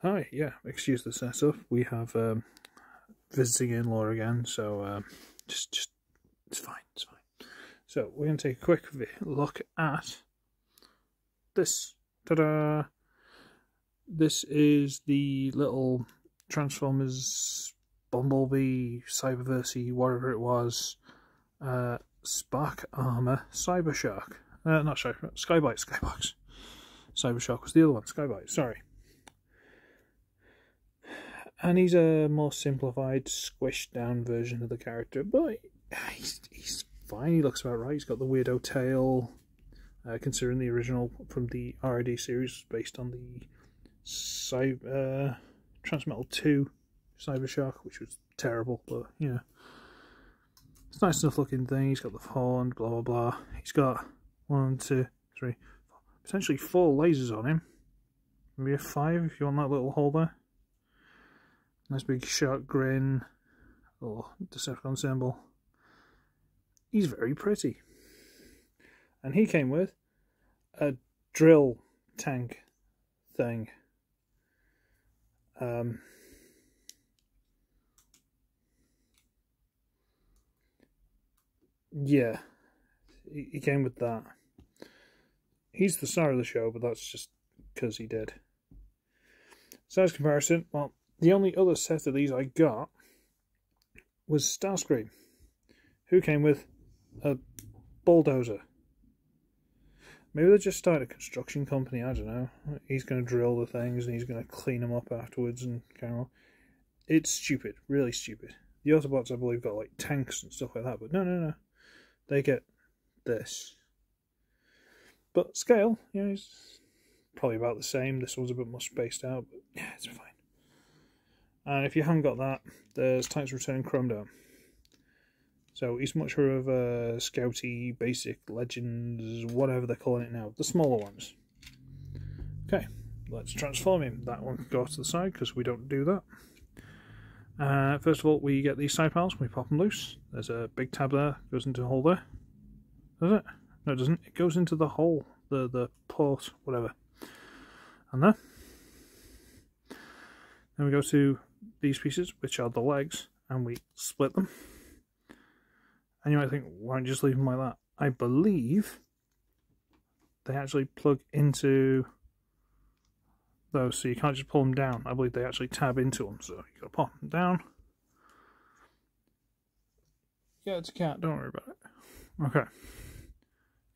Hi, yeah, excuse the setup. We have visiting in-law again, so just it's fine, it's fine. So we're going to take a quick look at this. Ta-da! This is the little Transformers Bumblebee Cyberverse, whatever it was, Spark Armor Cybershark. Not Skybyte, Skybox. Cybershark was the other one, Skybyte, sorry. And he's a more simplified, squished down version of the character, but he's fine, he looks about right. He's got the weirdo tail, considering the original from the RID series was based on the Transmetal 2 Cybershark, which was terrible, but you know. It's a nice enough looking thing. He's got the horn, blah blah blah. He's got 1, 2, 3, 4, potentially 4 lasers on him. Maybe a 5 if you want that little hole there. Nice big shark grin, little Decepticon symbol. He's very pretty. And he came with a drill tank thing. Yeah, he came with that. He's the star of the show, but that's just because he did. Size comparison, well, the only other set of these I got was Starscream, who came with a bulldozer. Maybe they just started a construction company, I don't know. He's going to drill the things and he's going to clean them up afterwards and carry on. It's stupid, really stupid. The Autobots, I believe, got like tanks and stuff like that, but no. They get this. But scale, you know, is probably about the same. This one's a bit more spaced out, but yeah, it's fine. And if you haven't got that, there's Titan's Return Chrome Dome. So he's much more of a scouty, basic, legends, whatever they're calling it now. The smaller ones. Okay, let's transform him. That one can go off to the side because we don't do that. First of all, we get these side panels. We pop them loose. There's a big tab there. Goes into a hole there. Does it? No, it doesn't. It goes into the hole. The port, whatever. And there. Then we go to these pieces, which are the legs, and we split them. And you might think, why don't you just leave them like that? I believe they actually plug into those, so you can't just pull them down. I believe they actually tab into them, so you gotta pop them down. Yeah, it's a cat, don't worry about it. Okay,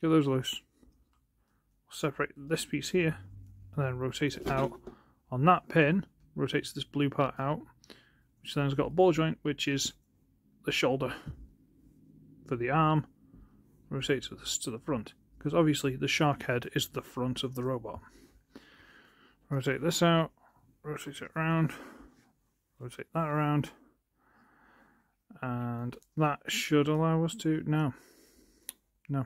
get those loose. Separate this piece here, and then rotate it out on that pin. Rotates this blue part out, which then has got a ball joint, which is the shoulder for the arm. Rotates this to the front, because obviously the shark head is the front of the robot. Rotate this out, rotate it around, rotate that around, and that should allow us to... No. We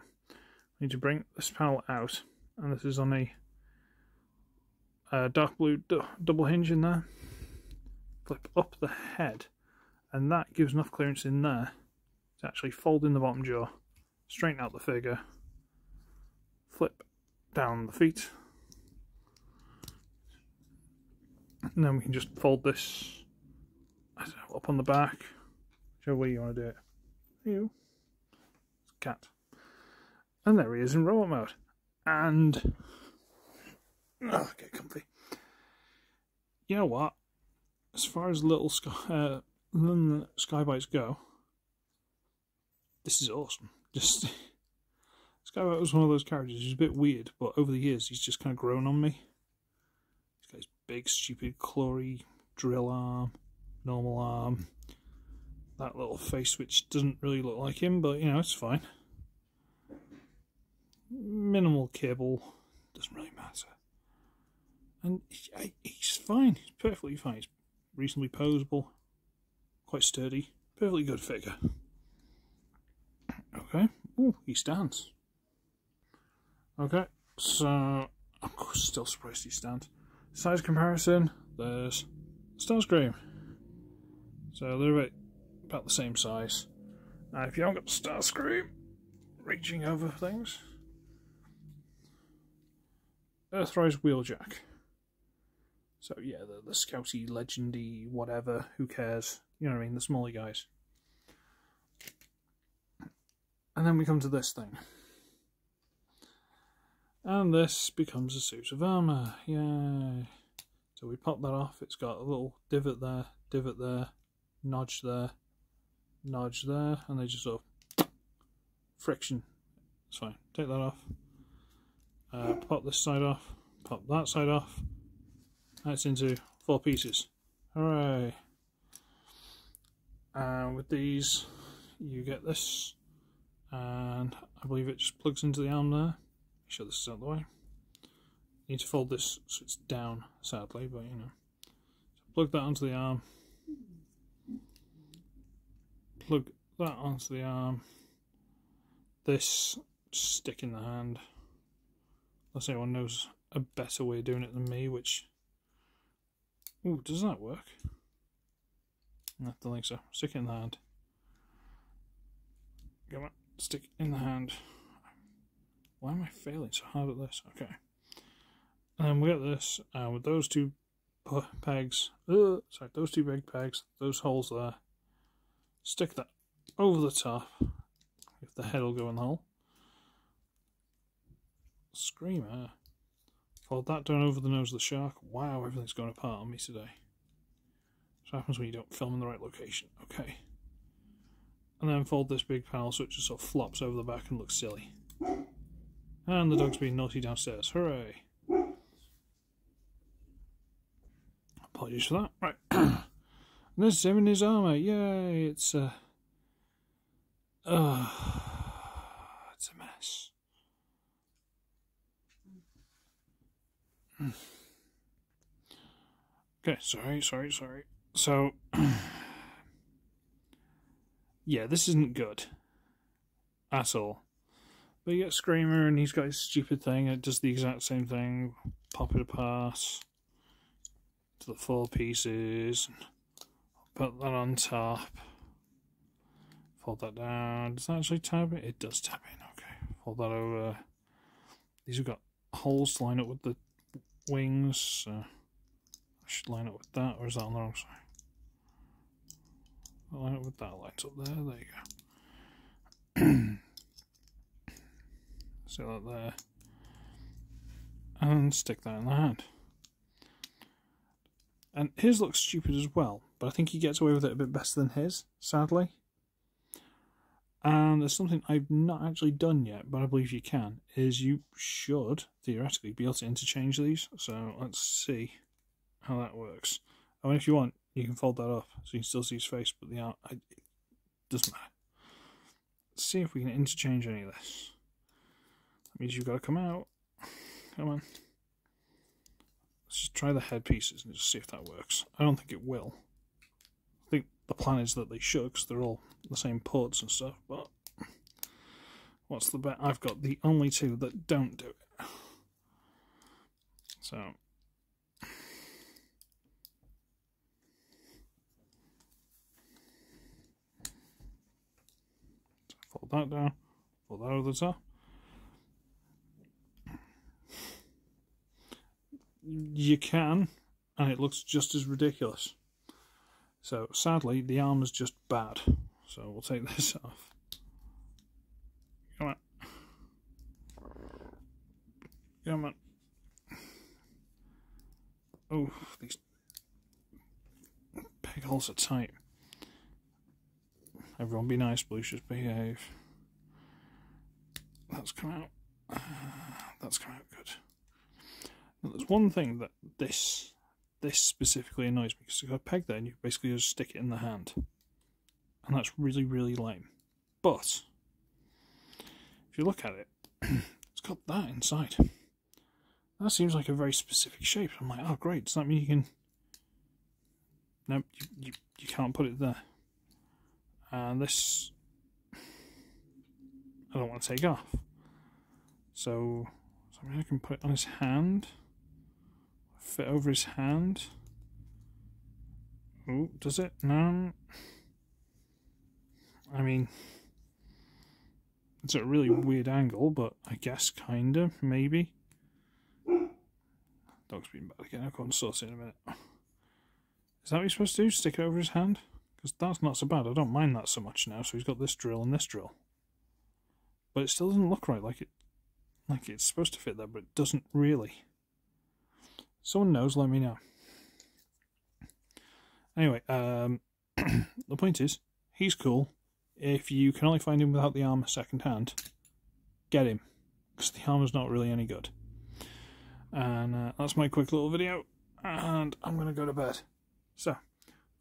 need to bring this panel out, and this is on a dark blue double hinge in there. Flip up the head, and that gives enough clearance in there to actually fold in the bottom jaw, straighten out the figure, flip down the feet, and then we can just fold this, I don't know, up on the back, whichever way you want to do it. Ew. Cat. And there he is in robot mode. And oh, get comfy. You know what? As far as little Skybytes go, this is awesome. Just Skybyte was one of those characters who's a bit weird, but over the years he's just kind of grown on me. He's got his big, stupid, clawy drill arm, normal arm, that little face which doesn't really look like him, but you know, it's fine. Minimal cable, doesn't really matter. And he's fine, he's perfectly fine. He's reasonably posable, quite sturdy, perfectly good figure. Okay, ooh, he stands. Okay, so I'm still surprised he stands. Size comparison, there's Starscream. So they're about the same size. Now if you haven't got Starscream reaching over things, Earthrise Wheeljack. So yeah, the scouty, legendy, whatever, who cares? You know what I mean, the smaller guys. And then we come to this thing. And this becomes a suit of armour. Yay. So we pop that off. It's got a little divot there, nodge there, and they just sort of friction. It's fine. Take that off. Pop this side off. Pop that side off. That's into 4 pieces. Hooray! And with these, you get this, and I believe it just plugs into the arm there. Make sure this is out of the way. You need to fold this so it's down, sadly, but you know. So plug that onto the arm. Plug that onto the arm. This, stick in the hand. Unless anyone knows a better way of doing it than me, which... Ooh, does that work? No, I don't think so. Stick it in the hand. Come on, stick it in the hand. Why am I failing so hard at this? Okay. And then we get this, with those 2 pegs, sorry, those 2 big pegs, those holes there. Stick that over the top. If the head will go in the hole. Screamer. Fold that down over the nose of the shark. Wow, everything's going apart on me today. That's what happens when you don't film in the right location. Okay. And then fold this big panel so it just sort of flops over the back and looks silly. And the dog's being naughty downstairs. Hooray! Apologies for that. Right. And this is him in his armour. Yay! It's a mess. Okay, sorry. So, yeah, this isn't good at all. But you get Screamer, and he's got his stupid thing, and it does the exact same thing. Pop it apart to the 4 pieces, put that on top, fold that down. Does that actually tab it? It does tab in, okay. Fold that over. These have got holes to line up with the wings, so I should line up with that, or is that on the wrong side? I'll line up with that, lines up there, there you go. Set that there, and stick that in the hand. And his looks stupid as well, but I think he gets away with it a bit better than his, sadly. And there's something I've not actually done yet, but I believe you can, is you should, theoretically, be able to interchange these. So let's see how that works. I mean, if you want, you can fold that up, so you can still see his face, but the art, it doesn't matter. Let's see if we can interchange any of this. That means you've got to come out. Come on. Let's just try the head pieces and just see if that works. I don't think it will. I think the plan is that they should, because they're all the same ports and stuff, but what's the bet? I've got the only 2 that don't do it. So fold that down, fold that over the top. You can, and it looks just as ridiculous. So sadly, the arm is just bad. So we'll take this off. Come on. Come on. Oh, these peg holes are tight. Everyone be nice, Blue, just behave. That's come out. That's come out good. Now, there's one thing that this specifically annoys me, because you've got a peg there and you basically just stick it in the hand. And that's really, really lame. But if you look at it, it's got that inside. That seems like a very specific shape. I'm like, oh great, does that mean you can... Nope, you can't put it there. And this, I don't want to take off. So I mean, I can put it on his hand. Fit over his hand. Oh, does it? No. I mean, it's at a really weird angle, but I guess kinda, maybe. Don't dog's been bad again. I'll go and sort it in a minute. Is that what you're supposed to do? Stick it over his hand? Because that's not so bad. I don't mind that so much now. So he's got this drill and this drill. But it still doesn't look right, like it's supposed to fit there, but it doesn't really. Someone knows, let me know. Anyway, the point is, he's cool. If you can only find him without the armour second hand, get him. Because the armour's not really any good. And that's my quick little video. And I'm going to go to bed. So,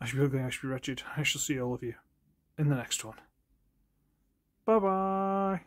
I should be ugly, I should be wretched. I shall see all of you in the next one. Bye-bye.